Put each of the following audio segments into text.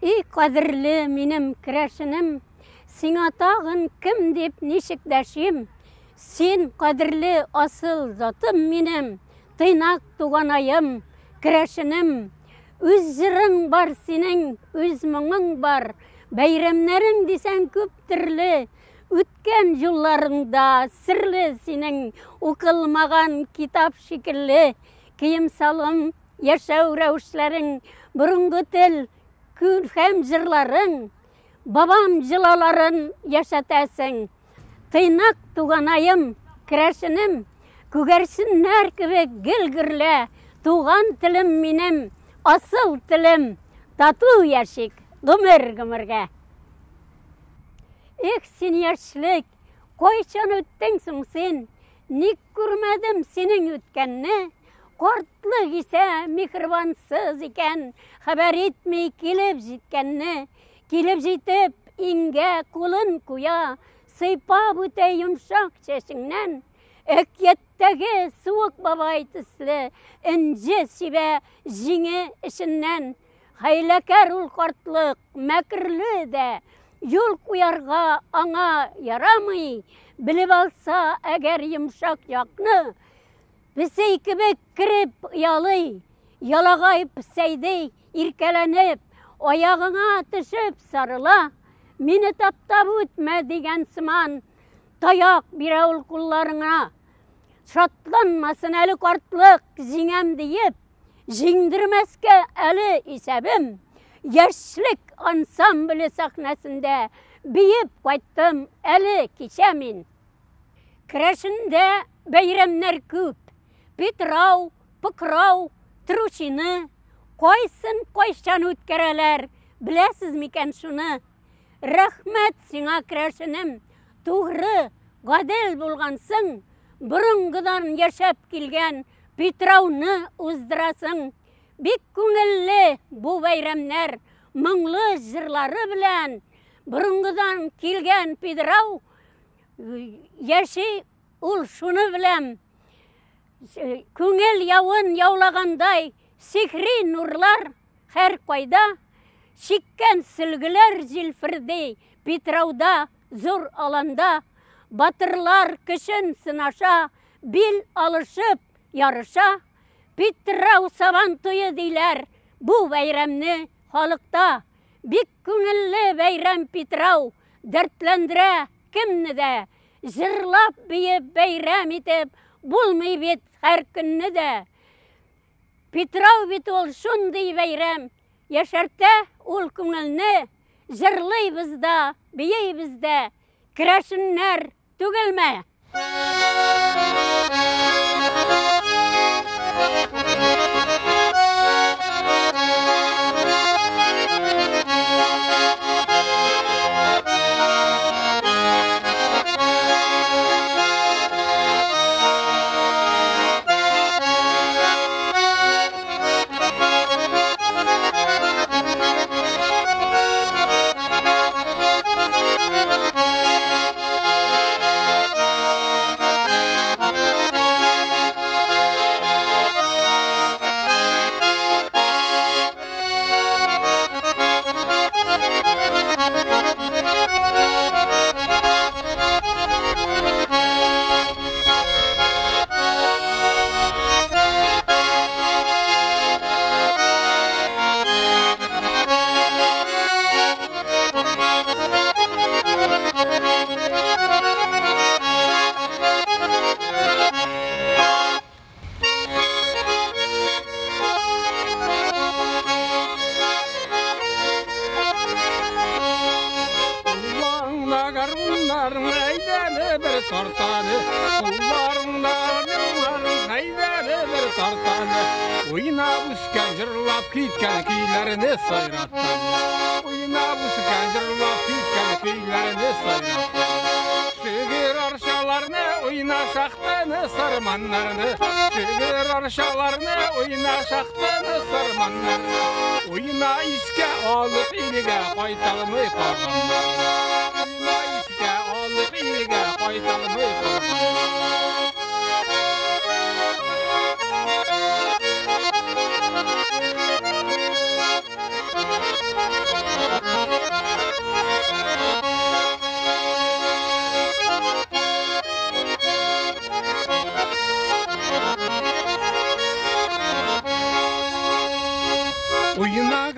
И қадірлі менім кірәшінім, сен атағын кім деп нешік дәшем, сен қадірлі асыл затым менім, тыйнақ туған айым, кірәшінім. Өз жырың бар сенің, өз мұңың бар, бәйремнерің десен көп түрлі, өткен жолларыңда сірлі сенің, оқылмаған китап шекілі, киім салым, яшау рәуішлерің, бұрынғы тіл, һәм жырларың, бабам жылаларын яшатасың. Тыйнақ туған айым, кірәшінім, күгәрсін нәркібе гіл-гірлі, туған тілім менім, асыл тілім, тату яшік, ғымыр-ғымырға. Ех, сен яшілік, қойшан өттіңсің сен, ник көрмәдім сенің өткенні, Қортлық исе михрбансыз екен, хабар етмей келіп жеткенні, келіп жетіп инге қолын қоя, сыйпап өте жұмшақ шешіңнен, өкеттегі суық бабай тіслі, інже себе жеңе ішіннен, хайлакар ұл қортлық мәкірлі де, жол қоярға аңа ярамай, біліп алса әгер жұмшақ яқны, Бісей кібек кіріп ұялый, ялағай пісейдей иркәләніп, аяғыңа түшіп сарыла, мені таптап өтмә деген сыман, таяқ бірәуіл құлларыңа. Шатланмасын әлі қартлық жеңем дейіп, жеңдірмәске әлі есәбім, яшілік ансамблі сахнасында бейіп қайттым әлі кешәмін. Кірәшінде бәйремнер көп, Петрау, Пықырау, Трушины, қойсын қойшан өткерелер, біләсіз мекен шуны. Рахмет сіңа кірәшінім, туғры, ғадел болғансың, бұрынғыдан яшап келген Петрауны ұздырасың. Бек көңілі бұл бәйремнер, мұңлы жырлары білән, бұрынғыдан келген Петрау, яши ұл шуны біләм. Көңіл яуын яулағандай, сихри нұрлар әр қойда, шеккен сүлгілер желфірдей, Петрауда, зор аланда, батырлар кішін сынаша, бел алышып ярыша, Петрау сабан тойы дейлер, бұл бәйремні халықта. Бек көңілі бәйрем Петрау, дәртләндірә кімні де, жырлап бейіп бәйрем етіп, болмай бет әр күнні де. Петрау бет ол шундай бәйрем, яшарта ол көңілні, жырлай бізда, бейей бізді, кірәшіннер түгілме. Oyunab üsken jırlap kitken kiylerini sayrattan. Oyunab üsken jırlap kitken kiylerini sayrattan. Şügür arşalarını oyna şahtını sarmanlarını. Şügür arşalarını oyna şahtını sarmanlarını. Oyuna iske alıp ilige qaytalmay qalganlar. Oyuna iske alıp ilige qaytalmay qalganlar.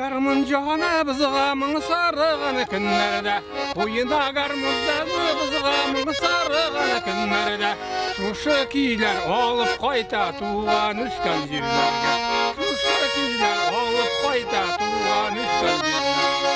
Garmın cana bızığa mın sarıgan günlerde Oyuna garmızda bızığa mın sarıgan günlerde Şuşu kiyler olup koyta tuğan üstten jirlerge Şuşu kiyler olup koyta tuğan üstten jirlerge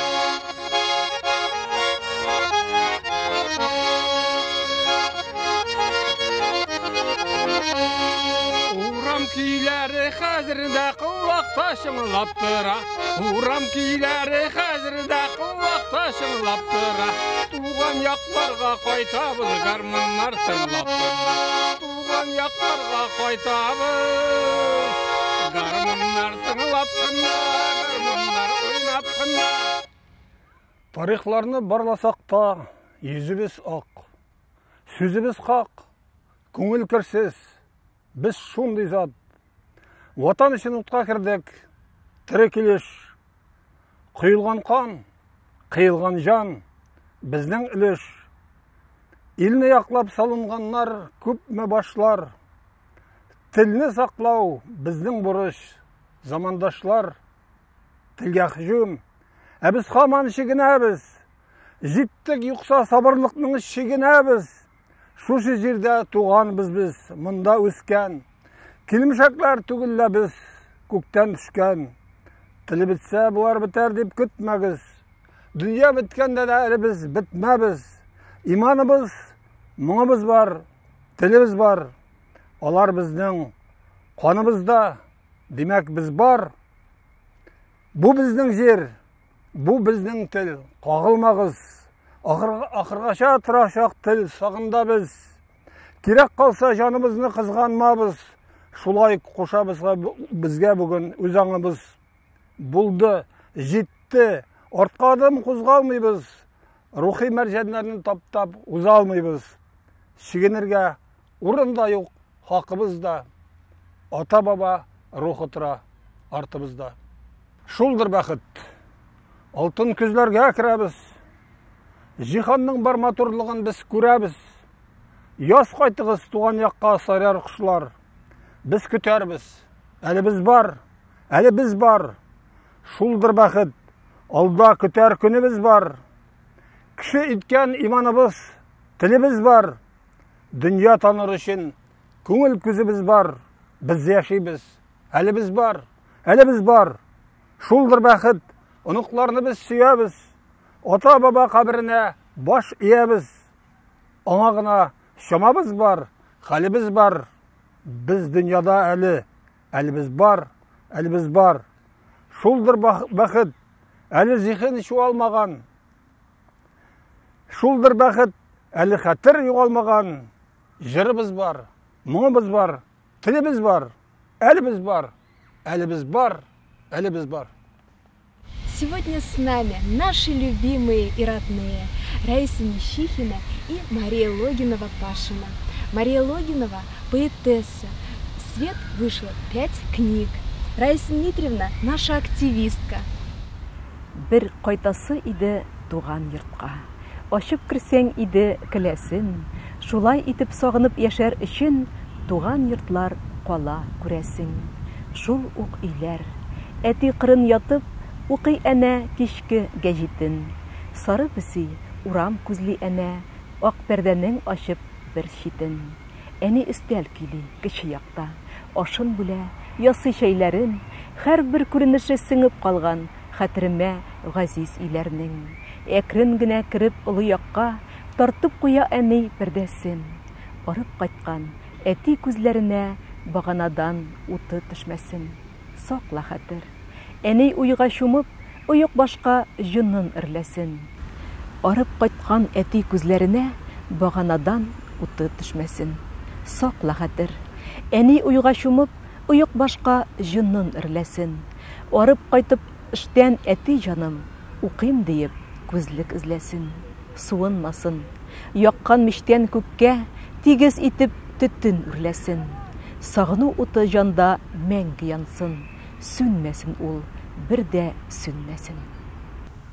Kiyleri hazırda kuvak taşınlaptıra Uğram kiyleri hazırda kuvak taşınlaptıra Tuğan yaklarga koytabız garmınlar tınlaptıra Tuğan yaklarga koytabız garmınlar tınlaptıra Garmınlar oynaptıra Tarihlarını barlasak da yüzübüz ak, sözübüz kak, көңіл кірсіз. Biz şunday zat, vatan için utqa kirdik, tiri kıyılgan kan, kıyılgan can, bizden iliş. İlini yaklap salınganlar, köpme başlar, tilini saklav, bizden buruş, zamandaşlar, tilge hücum. Biz haman şiginəbiz, jittik yuqsa sabırlıqның şiginəbiz. Şuşu jirde tuğan biz, mında ösken. Kilmişaklar tügülle biz, kökten düşken. Tili bitse bular biter deyip kütmegiz. Dünya bitkende de elimiz bitmebiz. İmanımız, muңыбыз var, tilimiz var. Olar bizden kanımızda, demek biz var. Bu bizden jir, bu bizden til, kağılmağız. Ahırgaşa tıraşak til sağında biz. Kirek kalsa canımızını kızganmabız. Şulay koşabızga bizge bugün özаңыбыз. Buldu, jitti. Ortqa adım kuzgalmıybız. Ruhi mercenlerini taптап uzalmıybız. Şiginirge urunda yok hakkımızda. Ata baba ruhu tıra artıbızda. Şuldur bakıt. Altın küzlerge kirabız. Жиһанның бар матурлыгын biz күрәбез. Яз кайтыгыз туган якка сарар кушлар. Biz көтәрбез. Әле biz бар. Шулдыр бәхет. Алда көтәр көнебез бар. Кеше иткән иманыбыз, телебез бар. Дөнья таныр өчен күңел күзебез бар. Biz яшибез. Әле biz бар. Шулдыр бәхет. Оныкларны biz сөябез. Ата баба кабрine baş iyemiz. Ona gına şamabız var, halimiz var. Biz dünyada elimiz var. Şuldur bakıt, eli zihin çoğalmagan. Şuldur bakıt, eli hatır yoğalmagan. Jırımız var, muңыбыз var, tilimiz var, elimiz var. Сегодня с нами наши любимые и родные Раиса Нищихина и Мария Логинова-Пашина. Мария Логинова – поэтесса. В свет вышло 5 книг. Раиса Дмитриевна – наша активистка. Бір қайтасы иде туған йортқа. Ашып кірсең иде кілесін. Шулай итеп сағынып яшәр өчен туған йортлар кала күрәсең. Шул ук өйләр. Әти кырын ятып Укый әнә кичке гәҗитен. Сары песи урам күзли әнә, ак пәрдәнең ачып бер читен. Әни өстәл кили кече якта, ашын бүлә, ясый шәйләрен, һәрбер күренеше сеңеп калган хәтеремә газиз иләрнең. Әкрен генә кирип олы якка, тартып куя әни пәрдәсен. Барып кайткан әти күзләренә баганадан уты төшмәсен. Сакла хәтер. Әни уйга шумып, уйык башка җынын ирләсен. Арып кайткан әти күзләренә баганадан уты төшмәсен. Сакла хәтер. Әни уйга шумып, уйык башка җынын ирләсен. Арып кайтып эштән әти җаным, укыйм диеп күзлек эзләсен. Суынмасын. Яккан мичтән күккә тигез итеп төтен үрләсен. Сагыну уты җанда мәңге янсын. Сүнмәсен ул, бер дә сүнмәсен.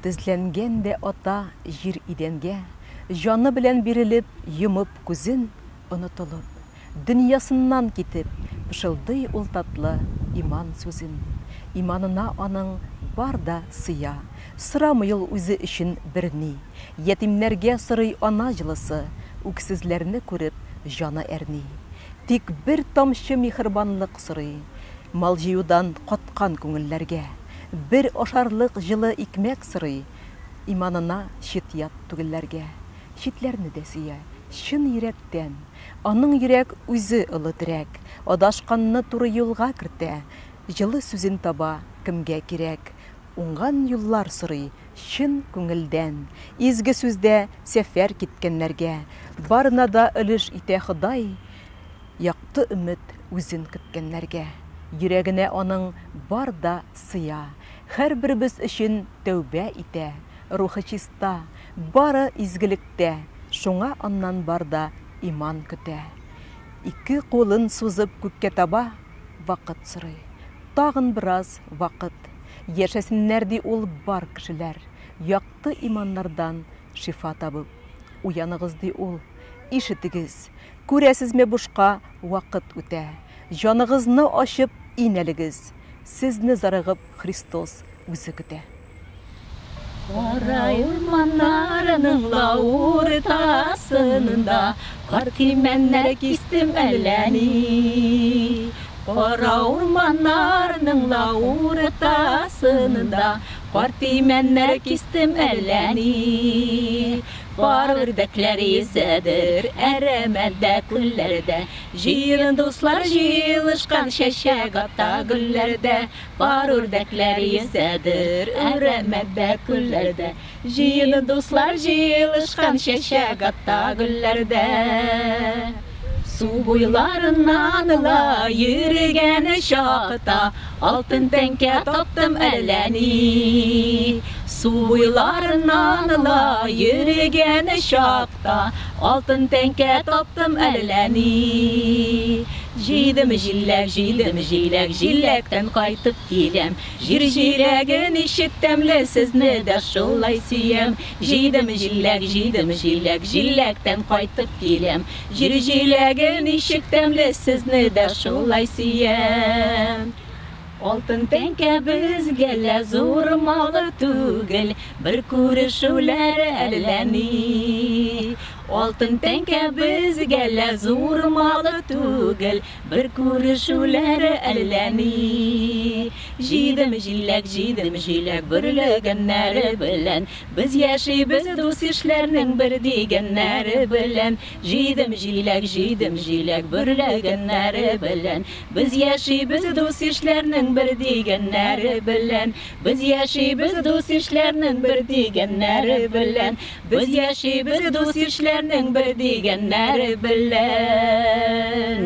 Тезләнгән дә ата җир идәнгә, җаны белән бирелеп, йомып күзен, онытылып, дөньясыннан китеп, пышылдый ул татлы иман сүзен. Иманына аның бар да сыя. Sıramый ул үзе өчен берни. Ятимнәргә сырый ана җылысы, үксезләрне күреп жаны әрни. Тик бер тамчы михрбанлык сырый, мал җыюдан каткан күңелләргә. Бер ашарлык җылы икмәк сырый, иманына чит ят түгелләргә. Читләрне дә сыя, чын йөрәктән. Аның йөрәк үзе олы терәк, адашканны туры юлга кертә. Җылы сүзен таба кемгә кирәк. Уңган юллар сырый, чын күңелдән. Изге сүздә сәфәр киткәннәргә. Барына да өлеш итә Ходай. Якты өмет үзен көткәннәргә. Йөрәгенә аның бар да сыя. Һәрберебез өчен тәүбә итә. Рухы чиста, бары изгелектә. Шуңа аннан бар да иман көтә. Ике кулын сузып күккә таба, вакыт сырый. Тагын бераз вакыт. Яшәсеннәр ди ул бар кешеләр. Якты иманнардан шифа табып. Уяныгыз ди ул, ишетегез. Күрәсезме бушка вакыт үтә. Җаныгызны ачып инәлегез. Сезне зарыгып Христос үзе көтә. Кара урманнарының лауыр тасынында Кар кимәннәр кистем әлләни. Кара урманнарының лауыр тасынында Кар кимәннәр кистем әлләни. Бар үрдәкләр изәдер, әрәмәдә күлләрдә. Җыйын дуслар җыелышкан чәчәк ата гөлләрдә. Бар үрдәкләр изәдер, әрәмәдә күлләрдә. Җыйын дуслар җыелышкан чәчәк ата гөлләрдә. Су буйларыннан ла йөргәне чакта, алтын тәңкә таптым әлләни. Су буйларыннан ла йөргәне чакта, алтын тәңкә таптым әлләни. Җыйдым җиләк, җиләктән кайтып киләм. Җир җиләге ничек тәмле, сезне дә шулай сөям. Җыйдым җиләк, җиләктән кайтып киләм. Җир җиләге ничек тәмле, сезне дә шулай сөям. Алтын тәңкә безгә лә зур малы түгел, бер күрешүләр әлләни. Алтын тәңкә безгә лә зур малы түгел, бер күрешүләр әлләни. Җыйдым җиләк, берлегәннәре белән, без яшибез дус ишләрнең бер дигәннәре белән. Җыйдым җиләк, берлегәннәре белән, без яшибез дус ишләрнең бер дигәннәре белән. Без яшибез дус ишләрнең бер дигәннәре белән. Без яшибез дус ишләрнең бер дигәннәре белән.